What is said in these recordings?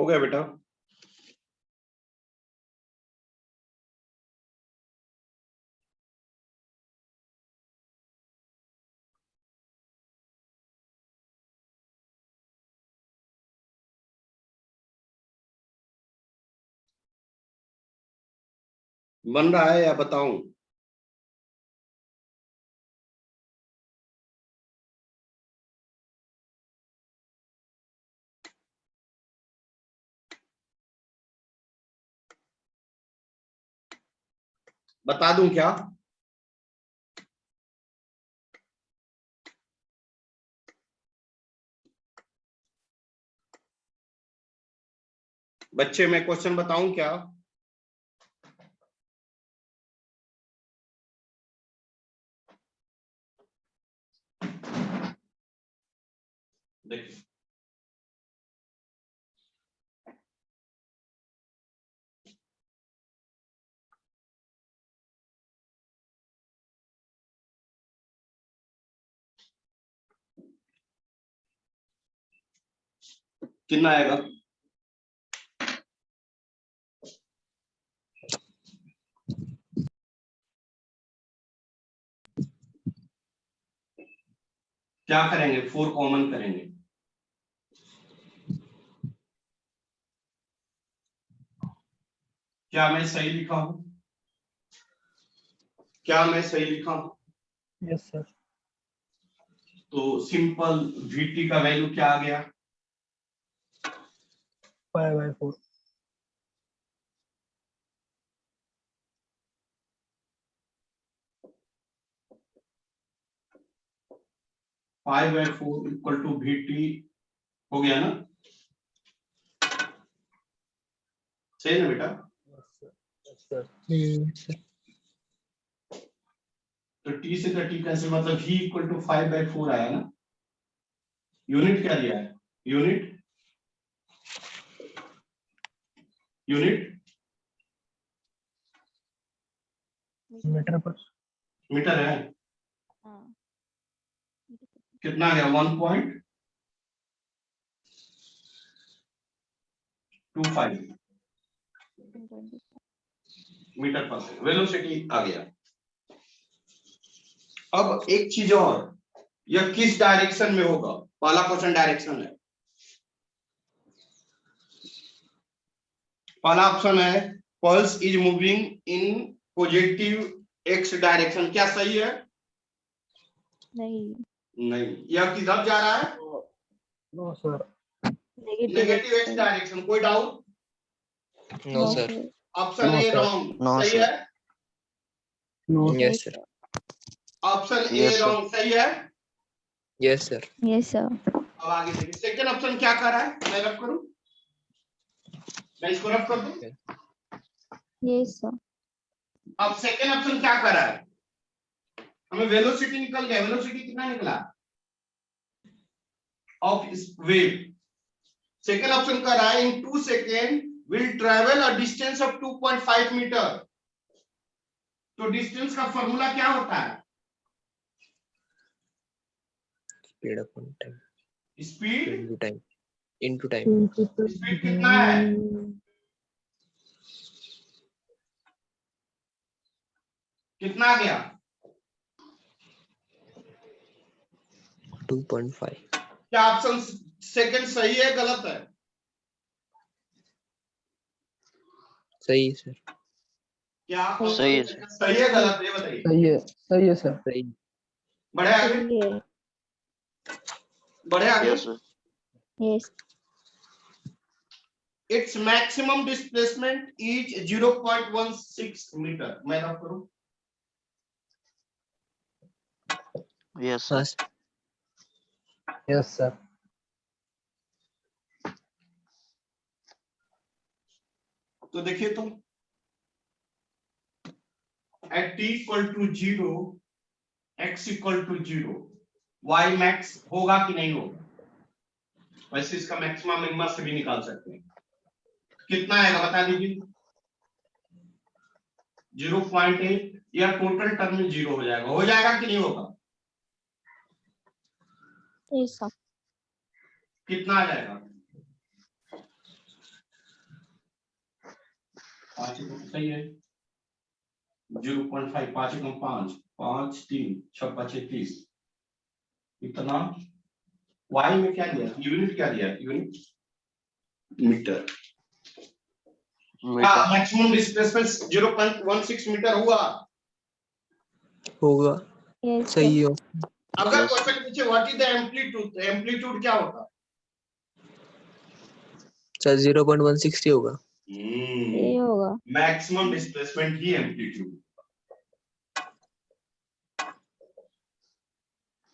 हो गया बेटा? बन रहा है या बताऊं? बता दूं क्या? बच्चे मैं क्वेश्चन बताऊं क्या? देखिए, कितना आएगा? क्या करेंगे? 4 कॉमन करेंगे। क्या मैं सही लिखा हूं? क्या मैं सही लिखा हूं? Yes sir. तो सिंपल VT का वैल्यू क्या आ गया? 5/4। 5/4 इक्वल टू VT हो गया ना? सही ना बेटा? Yes sir. तो T से का T कैंसिल, मतलब V इक्वल टू 5/4 आया ना? यूनिट क्या दिया है? यूनिट मीटर पर। मीटर है। हाँ। कितना आ गया? 1.25 मीटर पर सेकंड वेलोसिटी आ गया। अब एक चीज और, यह किस डायरेक्शन में होगा? पहला क्वेश्चन डायरेक्शन है। पहला ऑप्शन है pulse is moving in positive x direction. क्या सही है? नहीं। यह किधर जा रहा है? No sir. Negative x direction. कोई doubt? No sir. Option No, A sir. Wrong. No, सही sir. है? No yes sir. Option A Yes, sir. Wrong. सही है? Yes sir. Yes sir. अब आगे देखिए, सेकंड ऑप्शन क्या कर रहा है? मैं रब करूं? मैं इसको रब कर दूं? Yes sir. अब सेकंड ऑप्शन क्या कर रहा है? हमें वेलोसिटी निकल गया। वेलोसिटी कितना निकला ऑफ वेव? सेकंड ऑप्शन कर रहा है in 2 second will travel a distance of 2.5 metre. तो डिस्टेंस का फॉर्मूला क्या होता है? Speed upon time speed into time. Speed कितना है? कितना आ गया? 2.5। क्या ऑप्शन सेकंड सही है गलत है? सही है सर। क्या सही है ऑप्शन सही है गलत है? ये बताइए। सही है सर। सही। बढ़े आगे, बढ़े आगे। Yes. It's maximum displacement is 0.16 metre. मैं रब करूं? Yes yes sir. तो देखिए, तो at t equal to 0, x equal to 0, y max होगा कि नहीं होगा? वैसे इसका मैक्सिमम मिनिमम से भी निकाल सकते हैं। कितना आएगा बता दीजिए? 0.8 या टोटल टर्म में 0 हो जाएगा? हो जाएगा कि नहीं होगा? Yes sir. कितना आ जाएगा? 5 सही है 0.5 5 एकम 5 5 3 6 5 30 इतना y में क्या दिया यूनिट क्या दिया unit metre maximum displacement 0.16 metre हुआ होगा Yes, sir. सही हो अगर Yes. क्वेश्चन पूछे what is the amplitude amplitude क्या होता सर 0.160 होगा ये होगा मैक्सिमम डिस्प्लेसमेंट ही एम्पलीट्यूड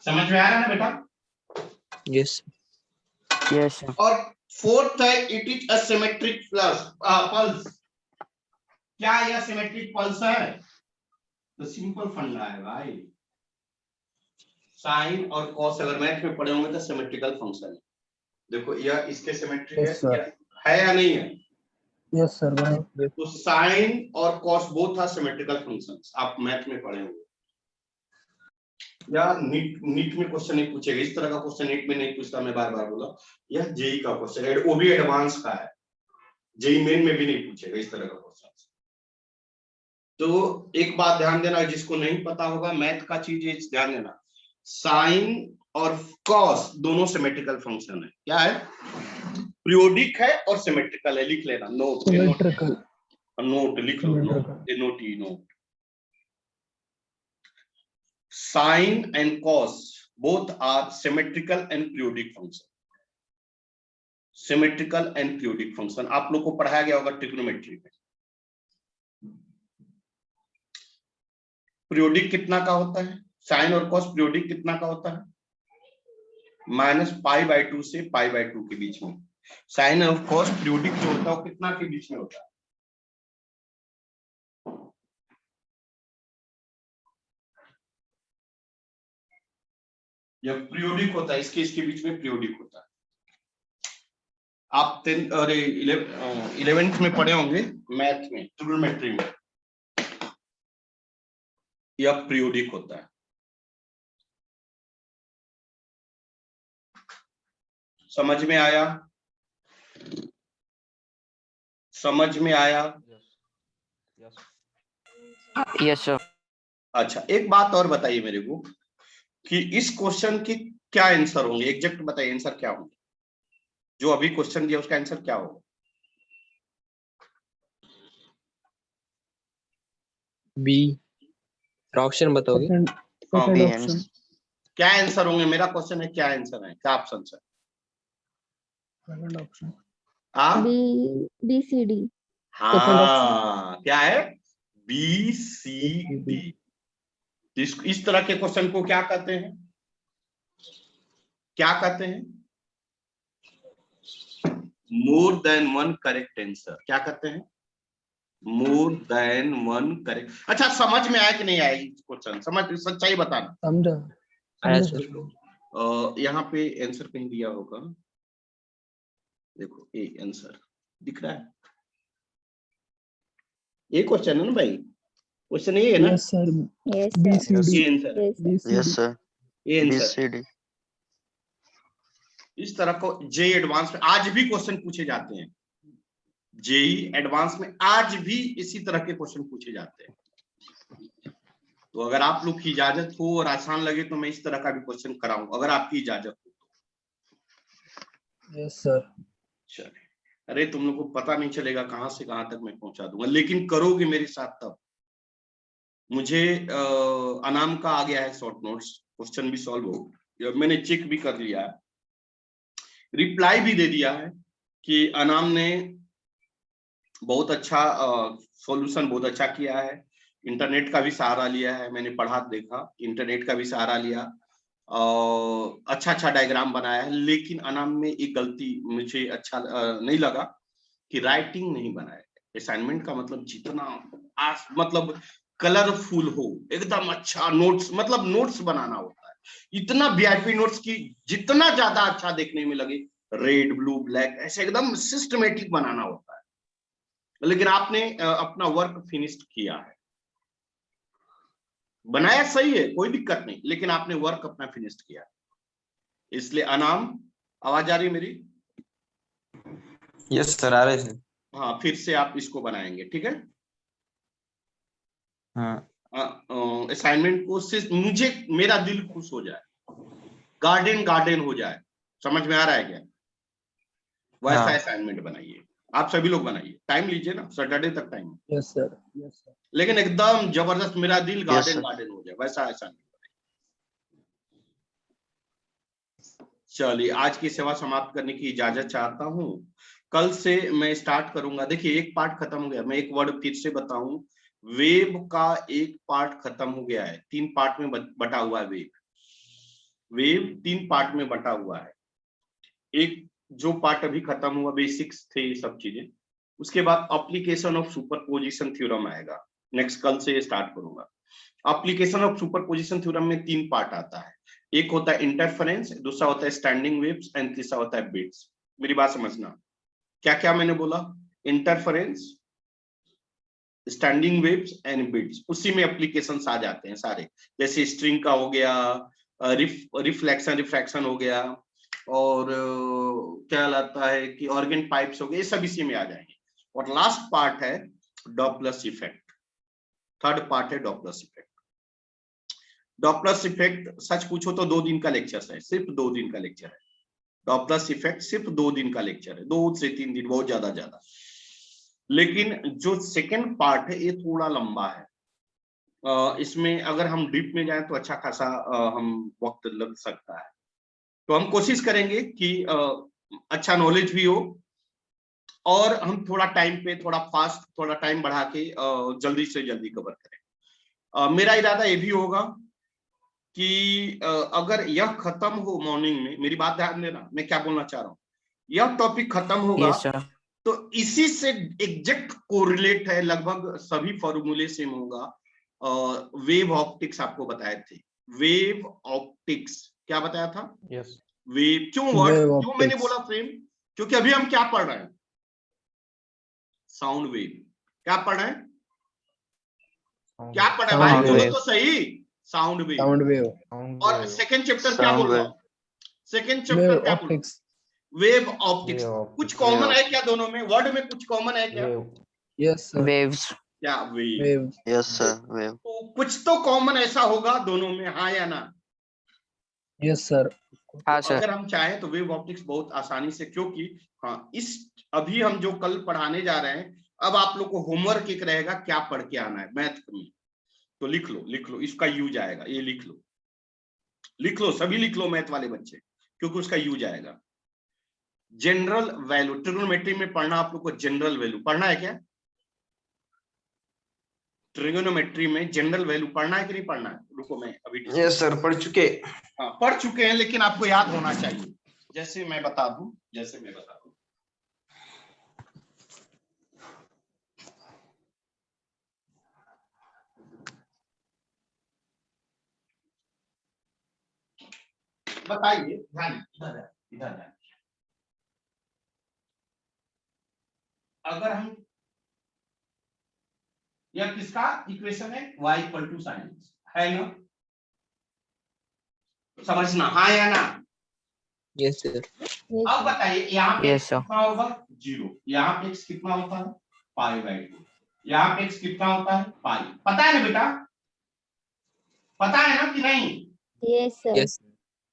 समझ में आ रहा है ना बेटा यस यस और फोर्थ है it is a symmetric pulse क्या यह सिमेट्रिक पल्स है तो सिंपल फंडा है भाई साइन और कॉस अगर मैथ में पढ़े होंगे तो सिमेट्रिकल फंक्शन है देखो यह इसके सिमेट्रिक Yes, sir. है या नहीं है यस सर बराबर तो साइन और cos both are symmetrical functions आप मैथ में पढ़े होंगे यार नीट में क्वेश्चन नहीं पूछेगा इस तरह का क्वेश्चन नीट में नहीं पूछता मैं बार बार बोला यह जेई का क्वेश्चन है वो भी एडवांस का है जेई मेन में भी नहीं पूछेगा इस तरह का क्वेश्चन तो एक बात ध्यान देना जिसको नहीं पता होगा मैथ का चीज ध्यान देना साइन और कॉस दोनों सिमेट्रिकल फंक्शन है क्या है पीरियोडिक है और सिमेट्रिकल है लिख लेना नोट सिमेट्रिकल नोट लिख लो note sine and cos both are symmetrical and periodic function symmetrical and periodic function आप लोग को पढ़ाया गया होगा ट्रिग्नोमेट्री में पीरियोडिक कितना का होता है साइन और कॉस पीरियोडिक कितना का होता है -π/2 से π/2 के बीच में साइन और कॉस पीरियोडिक जो होता है वो कितना के बीच में होता है यह पीरियोडिक होता है इसके बीच में पीरियोडिक होता है आप 11th में पढ़े होंगे मैथ में ट्रिग्नोमेट्री में यह पीरियोडिक होता है समझ में आया यस सर अच्छा एक बात और बताइए मेरे को कि इस क्वेश्चन के क्या आंसर होंगे एग्जैक्ट बताइए आंसर क्या होंगे जो अभी क्वेश्चन दिया उसका आंसर क्या होगा बी ऑप्शन बताओगे सेकंड ऑप्शन क्या आंसर होंगे मेरा क्वेश्चन है क्या आंसर है क्या ऑप्शन है second option B C D. हाँ क्या है बी सी डी इस तरह के क्वेश्चन को क्या कहते हैं more than one correct answer क्या कहते हैं मोर देन वन करेक्ट अच्छा समझ में आया कि नहीं आया क्वेश्चन समझ सच्चाई बताना समझा आया समझा सर यहाँ पे आंसर कहीं दिया होगा देखो ये आंसर दिख रहा है ये क्वेश्चन है ना भाई क्वेश्चन ये है ना yes sir Yes, B sir. C D ये आंसर है Yes. सर ये आंसर इस तरह को जेई एडवांस में आज भी क्वेश्चन पूछे जाते हैं जेई एडवांस में आज भी इसी तरह के क्वेश्चन पूछे जाते हैं तो अगर आप लोग की इजाजत हो और आसान लगे तो मैं इस तरह का भी क्वेश्चन कराऊं अगर आपकी इजाजत हो यस सर चले अरे तुम लोग को पता नहीं चलेगा कहां से कहां तक मैं पहुंचा दूंगा लेकिन करोगे मेरे साथ तब मुझे अनाम का आ गया है शॉर्ट नोट्स क्वेश्चन भी सॉल्व हो गया मैंने चेक भी कर लिया है रिप्लाई भी दे दिया है कि अनाम ने बहुत अच्छा सॉल्यूशन बहुत अच्छा किया है इंटरनेट का भी सहारा लिया है मैंने पढ़ा देखा इंटरनेट का भी सहारा लिया अच्छा डायग्राम बनाया है लेकिन अनाम में एक गलती मुझे अच्छा नहीं लगा कि राइटिंग नहीं बनाया असाइनमेंट का मतलब जितना मतलब कलरफुल हो एकदम अच्छा नोट्स मतलब नोट्स बनाना होता है इतना वीआईपी नोट्स की जितना ज्यादा अच्छा देखने में लगे रेड ब्लू ब्लैक ऐसे एकदम सिस्टमेटिक बनाना होता है लेकिन आपने अपना वर्क फिनिश किया है बनाया सही है कोई दिक्कत नहीं लेकिन आपने वर्क अपना फिनिश किया इसलिए अनाम आवाज आ रही मेरी यस सर आ रहे हैं हाँ फिर से आप इसको बनाएंगे, ठीक है। हाँ असाइनमेंट को सिर्फ मुझे मेरा दिल खुश हो जाए, गार्डन गार्डन हो जाए, समझ में आ रहा है क्या? वैसा हाँ। असाइनमेंट बनाइए, आप सभी लोग बनाइए, टाइम लीजिए ना, सैटरडे तक time, yes sir, yes sir. लेकिन एकदम जबरदस्त मेरा दिल गार्डन sir. गार्डन हो जाए, वैसा असाइनमेंट बनाइए। चलिए आज की सेवा समाप्त करने की इजाजत चाहता हूँ। कल से मैं स्टार्ट करूंगा। देखिए एक पार्ट खत्म हो गया, मैं एक वर्ड फिर से बताऊं, वेब का एक पार्ट खत्म हो गया है, 3 पार्ट में बटा हुआ है वेब। वेब 3 पार्ट में बटा हुआ है। एक जो पार्ट अभी खत्म हुआ, बेसिक्स थे ये सब चीजें, उसके बाद एप्लीकेशन ऑफ सुपरपोजिशन थ्योरम आएगा, नेक्स्ट कल से स्टार्ट करूंगा। एप्लीकेशन ऑफ सुपरपोजिशन थ्योरम में 3 पार्ट आता है, एक होता है इंटरफेरेंस, दूसरा होता है स्टैंडिंग वेव्स एंड तीसरा होता है बिट्स। मेरी बात समझना, क्या क्या मैंने बोला? Interference, standing waves and bits, उसी में एप्लीकेशंस आ जाते हैं सारे, जैसे स्ट्रिंग का हो गया, रिफ्लेक्शन रिफ्रैक्शन हो गया, और क्या लाता है कि ऑर्गन पाइप्स हो गए, ये सब इसी में आ जाएंगे। और लास्ट पार्ट है डॉपलर इफेक्ट, थर्ड पार्ट है डॉपलर इफेक्ट। डॉपलर इफेक्ट सच पूछो तो 2 दिन का लेक्चर है, सिर्फ 2 दिन का लेक्चर है। डॉपलर इफेक्ट सिर्फ 2 दिन का लेक्चर है, 2 से 3 दिन, बहुत ज्यादा। लेकिन जो सेकंड पार्ट है ये थोड़ा लंबा है, इसमें अगर हम डीप में जाएं तो अच्छा खासा हम वक्त लग सकता है। तो हम कोशिश करेंगे कि अच्छा नॉलेज भी हो, और हम थोड़ा टाइम पे, थोड़ा फास्ट, थोड़ा टाइम बढ़ा के जल्दी से जल्दी कवर करें। मेरा इरादा ये भी होगा कि अगर यह खत्म हो मॉर्निंग में, मेरी बात ध्यान देना, मैं क्या बोलना चाह रहा हूँ, यह टॉपिक खत्म होगा यस सर। तो इसी से एग्जैक्ट कोरिलेट है, लगभग सभी फॉर्मूले सेम होगा। वेव ऑप्टिक्स आपको बताए थे, वेव ऑप्टिक्स क्या बताया था? यस। वेव, क्यों क्यों मैंने बोला फ्रेम? क्योंकि अभी हम क्या पढ़ रहे हैं? Sound wave. क्या पढ़ रहे हैं? क्या पढ़ रहे हैं भाई, बोलो तो सही। Sound wave. Sound wave. और सेकंड चैप्टर क्या बोल रहा हूँ? सेकंड वेव चैप्टर क्या बोल रहा हूँ? ऑप्टिक्स। Wave optics. कुछ कॉमन है क्या दोनों में? वर्ड में कुछ कॉमन है क्या? Yes sir. वेव्स। क्या wave? Wave. Yes, sir. Wave. तो कुछ तो कॉमन ऐसा होगा दोनों में, हाँ या ना? Yes sir. हाँ तो सर। अगर हम चाहें तो वेव ऑप्टिक्स बहुत आसानी से, क्योंकि हाँ इस अभी हम जो कल पढ़ाने जा रहे हैं, अब आप लोग को होमवर्क एक रहेगा, क्या पढ़ के आना है मैथ में। तो लिख लो, इसका यूज आएगा, ये लिख लो, सभी लिख लो मैथ वाले बच्चे, क्योंकि उसका यूज आएगा। जनरल वैल्यू, ट्रिग्नोमेट्री में पढ़ना आप लोग को, जनरल वैल्यू पढ़ना है क्या? ट्रिग्नोमेट्री में जनरल वैल्यू पढ़ना है कि नहीं पढ़ना है? रुको मैं अभी Yes, sir. पढ़ चुके। हाँ पढ़ चुके हैं, लेकिन आपको याद होना चाहिए। जैसे मैं बता दूं, बताइए, ध्यान इधर। अगर हम, यह किसका इक्वेशन है? y इक्वल टू साइन है ना? समझना, हाँ या ना? Yes sir. अब बताइए यहाँ पे Yes, sir. कितना होगा? 0। यहाँ पे x कितना होता है? π/2। यहाँ पे x कितना होता है? पाई। पता है ना बेटा? पता है ना कि नहीं? Yes sir. Yes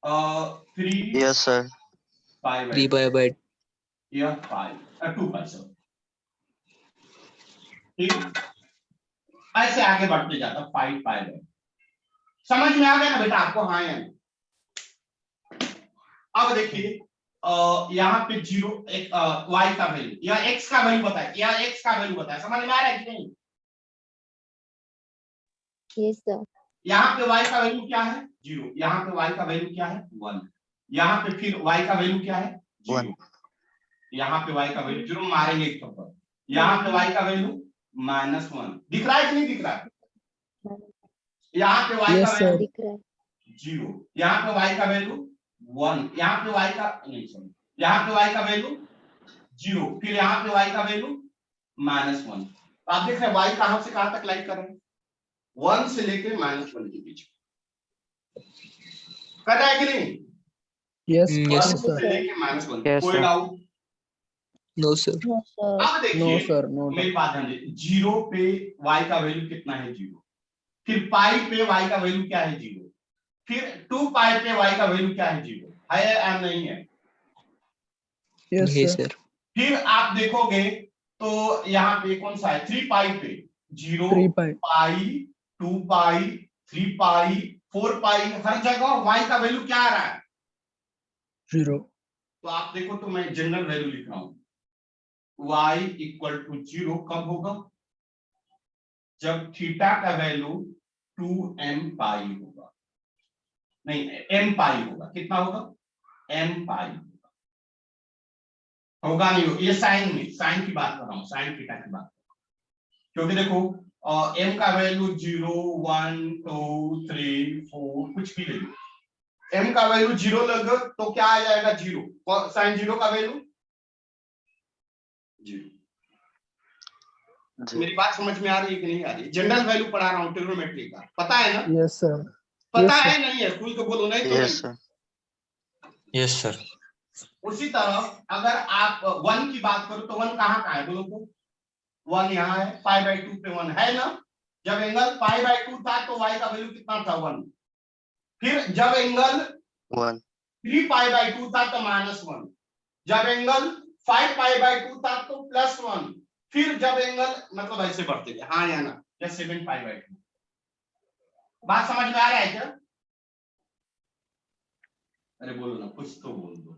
3 Yes, sir. π/2, 3 by यह 2 पाई सर, ठीक। ऐसे आगे बढ़ते जाता 5 π/2। समझ में आ गया ना बेटा आपको, हाँ या नहीं? अब देखिए यहाँ पे 0 y का वैल्यू या x का वैल्यू बताए, या x का वैल्यू बताए, समझ में आ रहा है कि नहीं? Yes sir. यहाँ पे y का वैल्यू क्या है? 0। यहाँ पे y का वैल्यू क्या है? 1। यहाँ पे फिर y का वैल्यू क्या है? 0। यहाँ पे y का वैल्यू 0, मारेंगे एक थप्पड़। यहाँ पे y का वैल्यू -1, दिख रहा है कि नहीं दिख रहा है? यहाँ पे y का वैल्यू दिख रहा है 0, यहाँ पे y का वैल्यू 1, यहाँ पे y का नहीं सॉरी, यहाँ पे y का वैल्यू 0, फिर यहाँ पे y का वैल्यू -1। आप देख रहे हैं y कहां से कहां तक लाइन कर रहे हैं? 1 से लेके -1 के बीच कर रहा है कि नहीं? Yes Yes, sir. से लेके -1, Yes, कोई sir. Doubt? No, sir. No, sir. अब No, देखिए sir. No. मेरी बात ध्यान दे, 0 पे y का वैल्यू कितना है 0, फिर पाई पे y का वैल्यू क्या है 0, फिर 2 पाई पे y का वैल्यू क्या है 0, है या नहीं है। Yes, Yes, sir. sir. फिर आप देखोगे तो यहाँ पे कौन सा है 3 पाई पे 0 3 pi. पाई 2 पाई 3 पाई 4 पाई, हर जगह y का वैल्यू क्या आ रहा है 0. तो आप देखो तो मैं जनरल वैल्यू लिख रहा हूं y इक्वल टू 0 कब होगा, जब थीटा का वैल्यू 2m पाई होगा, नहीं m पाई होगा, कितना होगा m पाई होगा नहीं होगा, ये साइन में, साइन की बात कर रहा हूं, साइन थीटा की बात, क्योंकि देखो m का वैल्यू 0 1 2 3 4 कुछ भी ले लो, m का वैल्यू 0 लगे तो क्या आ जाएगा 0, साइन 0 का वैल्यू 0। मेरी बात समझ में आ रही है कि नहीं आ रही है, जनरल वैल्यू पढ़ा रहा हूँ ट्रिग्नोमेट्री का, पता है ना, Yes, sir. पता Yes, है sir. नहीं है, खुल के बोलो नहीं तो Yes, नहीं। sir. Yes, sir. उसी तरह अगर आप 1 की बात करो तो 1 कहाँ है बोलो तो 1 यहाँ है, पाई बाई 2 पे 1 है ना, जब एंगल पाई बाई 2 था तो y का वैल्यू कितना था 1, फिर जब एंगल 1. 3 पाई बाई 2 था तो -1, जब एंगल 5 पाई बाई 2 था तो +1, फिर जब एंगल मतलब ऐसे बढ़ते गए, हाँ या ना, या 7 पाई बाई 2, बात समझ में आ रहा है क्या, अरे बोलो ना कुछ तो बोल दो,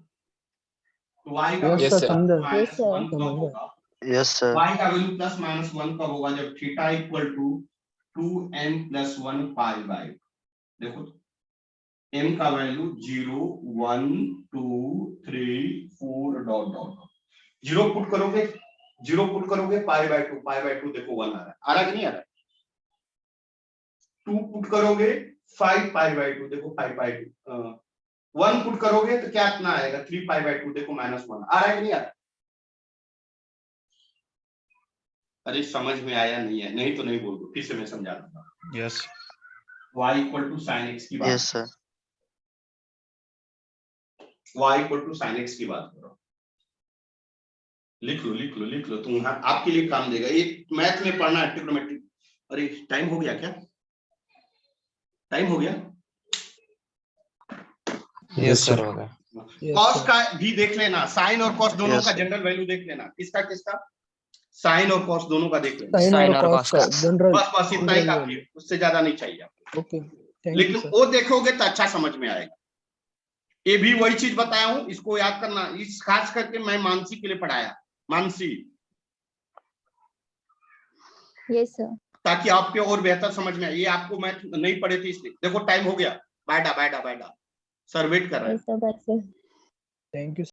तो y का Yes, Yes, sir. sir. समझा. Yes, sir. -1 कब होगा, Yes, sir. y का वैल्यू +-1 कब होगा, जब theta equal to 2m + 1 pi by, देखो m का वैल्यू 0 1 2 3 4 डॉट डॉट 0 पुट करोगे, 0 पुट करोगे पाई बाई 2 देखो 1 आ रहा है कि नहीं आ रहा, 2 पुट करोगे 5 पाई बाई 2 देखो 5 पाई 2, 1 पुट करोगे तो क्या इतना आएगा 3 पाई बाई 2 देखो -1 आ रहा है कि नहीं आ रहा, अरे समझ में आया नहीं है, नहीं तो नहीं बोल दो, फिर से मैं समझा दूंगा। Yes. y equal to sine x की बात, Yes, sir. y equal to sine x की बात करो, लिख लो तुम, आपके लिए काम देगा, ये मैथ में पढ़ना है ट्रिग्नोमेट्री। अरे टाइम हो गया क्या, टाइम हो गया, Yes, sir. होगा। Yes, cos sir. का भी देख लेना, साइन और कॉस दोनों Yes, का sir. जनरल वैल्यू देख लेना, किसका किसका, साइन और कॉस दोनों का देख लेना, Sin Sin or और cos cos का का। general. बस इतना ही general काफी है, value. उससे ज्यादा नहीं चाहिए आपको, Okay. Thank लेकिन you, sir. वो देखोगे तो अच्छा समझ में आएगा, ये भी वही चीज बताया हूं, इसको याद करना, इस खास करके मैं मानसी के लिए पढ़ाया, मानसी, Yes, sir. ताकि आपके और बेहतर समझ में आए, ये आपको मैथ नहीं पढ़े थे इसलिए, देखो टाइम हो गया, बाय सर वेट कर रहे हैं। Yes, sir. Bye, sir. Thank you.